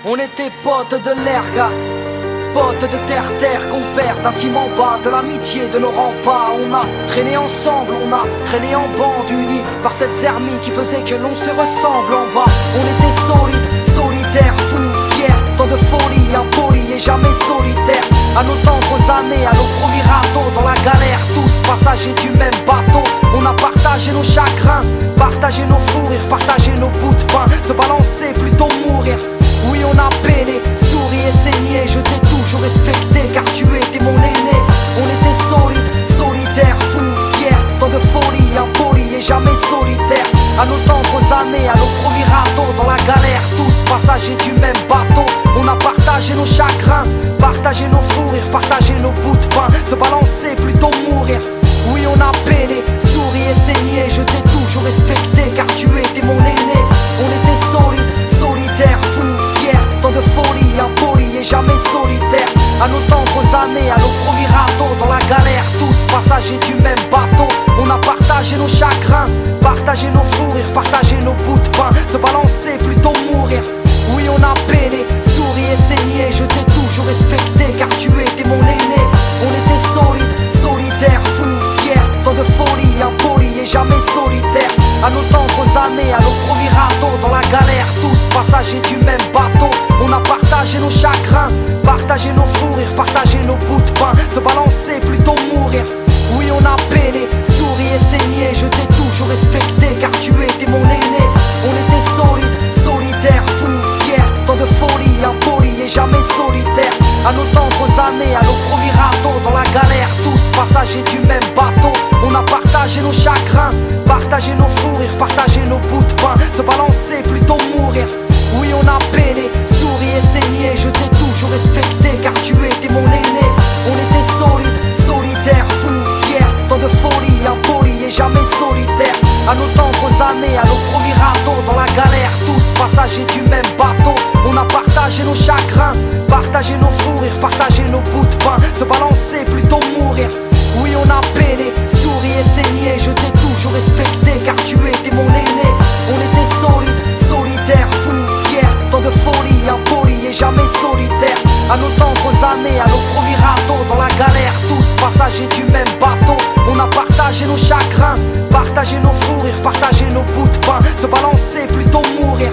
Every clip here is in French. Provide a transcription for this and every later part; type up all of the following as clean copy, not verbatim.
On était potes de l'erga, potes de terre-terre, compères d'intime en bas, de l'amitié de nos remparts. On a traîné ensemble, on a traîné en bande, unis par cette zermie qui faisait que l'on se ressemble en bas. On était solides, solidaires, fous, fiers, tant de folie, impolis et jamais solitaires. À nos tendres années, à nos premiers radeaux, dans la galère, tous passagers du même bateau. On a partagé nos chagrins, partagé nos fous rires, partagé nos bouts de pain, se balancer plutôt mourir. Oui, on a peiné, souri et saigné, je t'ai toujours respecté car tu étais mon aîné. On était solides, solidaires, fous, fiers, tant de folie, impolis et jamais solitaires. À nos tendres années, à nos premiers radeaux, dans la galère, tous passagers du même bateau. On a partagé nos chagrins, partagé nos fous rires, partagé nos bouts de pain, se balancer plutôt mourir. Oui, on a peiné, souri et saigné, je t'ai toujours respecté car tu étais mon aîné. On était solides, solidaires, fous, tant de folie, impolis et jamais solitaires. À nos tendres années, à nos premiers radeaux, dans la galère, tous passagers du même bateau. On a partagé nos chagrins, partagé nos fous rires, partagé nos bouts de pain, se balancer plutôt mourir. Oui, on a peiné, souri et saigné, je t'ai toujours respecté car tu étais mon aîné. On était solides, solidaires, fous, fiers, tant de folie, impolis et jamais solitaires. À nos tendres années, à nos premiers radeaux, dans la galère, tous passagers du même bateau. On a partagé nos chagrins, partagé nos fous rires, partagé nos bouts de pain, se balancer plutôt mourir. Oui, on a peiné, souri et saigné, je t'ai toujours respecté car tu étais mon aîné. On était solides, solidaires, fous, fiers, tant de folie, impolis et jamais solitaires. À nos tendres années, à nos premiers radeaux, dans la galère, tous passagers du même bateau. On a partagé nos chagrins, partagé nos fous rires, partagé nos bouts de pain, se balancer plutôt mourir. Oui, on a peiné, souri et saigné, je t'ai toujours respecté car tu étais mon aîné. On était solides, solidaires, fous, fiers, tant de folie, impolis et jamais solitaires. À nos tendres années, à nos premiers radeaux, dans la galère, tous passagers du même bateau. On a partagé nos chagrins, partagé nos fous rires, partagé nos bouts de pain, se balancer plutôt mourir. Oui, on a peiné, souri et saigné, je t'ai toujours respecté car tu étais mon aîné. On était solides, solidaires, fous, fiers, tant de folie, impolis et jamais solitaires. À nos tendres années, à nos premiers radeaux, dans la galère, tous passagers du même bateau. On a partagé nos chagrins, partagé nos fous rires, partagé nos bouts de pain, se balancer plutôt mourir.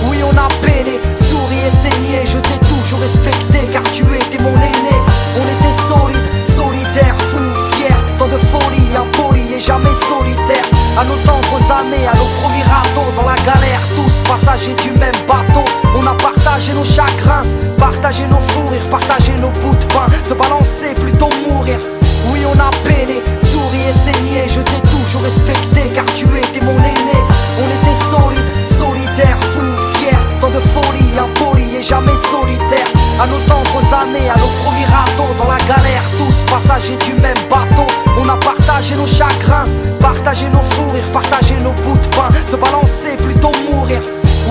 Oui, on a peiné, souri et saigné, je t'ai toujours respecté car tu étais mon aîné. On était solides, solidaires, fous, fiers, tant de folie, impolis et jamais solitaires. À nos tendres années, à nos premiers radeaux, dans la galère, tous passagers du même bateau. On a partagé nos chagrins, partagé nos fous rires, partagé nos bouts de pain, se balancer plutôt mourir. Oui, on a peiné, souri et saigné, je t'ai toujours respecté car tu étais mon aîné. On était solides, solidaires, fous, fiers, tant de folie, impolis et jamais solitaires. À nos tendres années, à nos premiers radeaux, dans la galère, tous passagers du même bateau. On a partagé nos chagrins, partagé nos fous rires, partagé nos bouts de pain, se balancer plutôt mourir.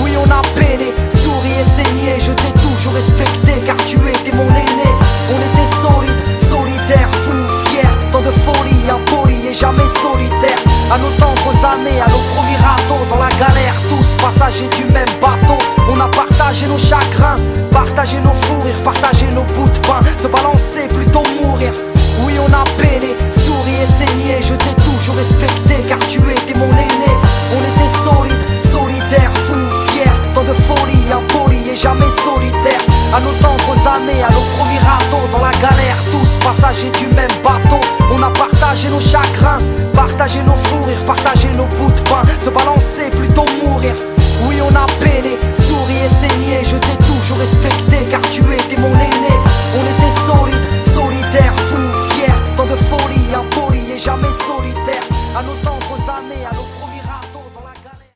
Oui, on a peiné, souri et saigné, je t'ai toujours respecté car tu étais mon aîné. On était solides, solidaires, fous, fiers, tant de folie, impolis et jamais solitaires. À nos tendres années, à nos premiers radeaux, dans la galère, tous passagers du même bateau. On a partagé nos chagrins, partagé nos fous rires, partagé nos bouts de pain, se balancer plutôt mourir. Oui, on a peiné, souri et saigné, je t'ai toujours respecté car tu étais mon aîné. On était solides, solidaires, fous, fiers, tant de folie, impolis et jamais solitaires. À nos tendres années, à nos premiers radeaux, dans la galère, tous passagers du même bateau. On a partagé nos chagrins, partagé nos fous rires, partagé nos bouts de pain, se balancer plutôt mourir. Oui, on a peiné, souri et saigné, je t'ai toujours respecté